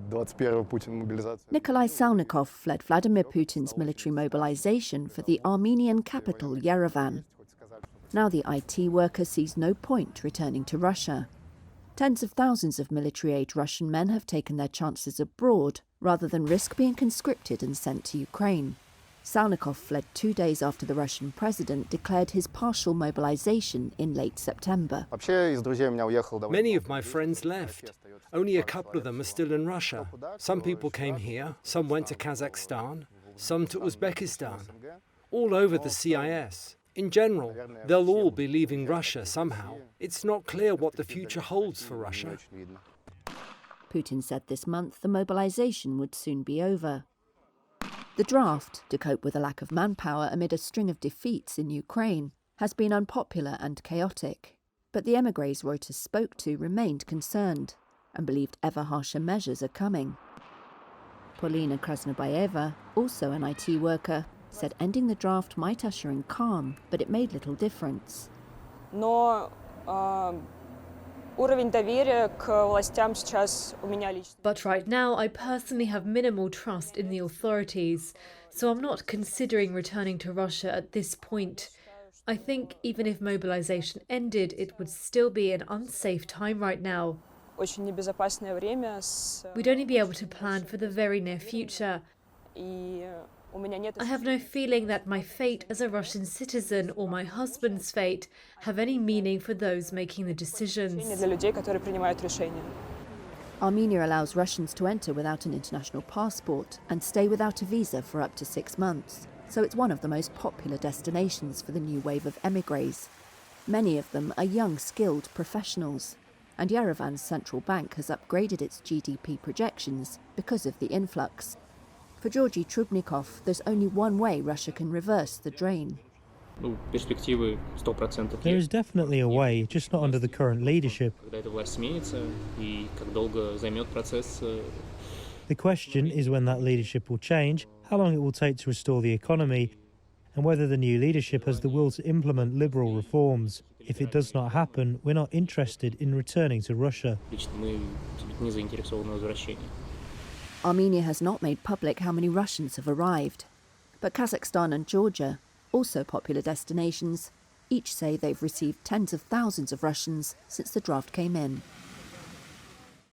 Nikolai Salnikov fled Vladimir Putin's military mobilization for the Armenian capital, Yerevan. Now the IT worker sees no point returning to Russia. Tens of thousands of military-age Russian men have taken their chances abroad rather than risk being conscripted and sent to Ukraine. Salnikov fled 2 days after the Russian president declared his partial mobilization in late September. Many of my friends left. Only a couple of them are still in Russia. Some people came here, some went to Kazakhstan, some to Uzbekistan, all over the CIS. In general, they'll all be leaving Russia somehow. It's not clear what the future holds for Russia. Putin said this month the mobilization would soon be over. The draft, to cope with a lack of manpower amid a string of defeats in Ukraine, has been unpopular and chaotic. But the émigrés Reuters spoke to remained concerned and believed ever harsher measures are coming. Polina Krasnobayeva, also an IT worker, said ending the draft might usher in calm, but it made little difference. But right now, I personally have minimal trust in the authorities, so I'm not considering returning to Russia at this point. I think even if mobilization ended, it would still be an unsafe time right now. We'd only be able to plan for the very near future. I have no feeling that my fate as a Russian citizen or my husband's fate have any meaning for those making the decisions. Armenia allows Russians to enter without an international passport and stay without a visa for up to 6 months, so it's one of the most popular destinations for the new wave of émigrés. Many of them are young, skilled professionals, and Yerevan's central bank has upgraded its GDP projections because of the influx. For Georgy Trubnikov, there's only one way Russia can reverse the drain. There is definitely a way, just not under the current leadership. The question is when that leadership will change, how long it will take to restore the economy, and whether the new leadership has the will to implement liberal reforms. If it does not happen, we're not interested in returning to Russia. Armenia has not made public how many Russians have arrived, but Kazakhstan and Georgia, also popular destinations, each say they've received tens of thousands of Russians since the draft came in.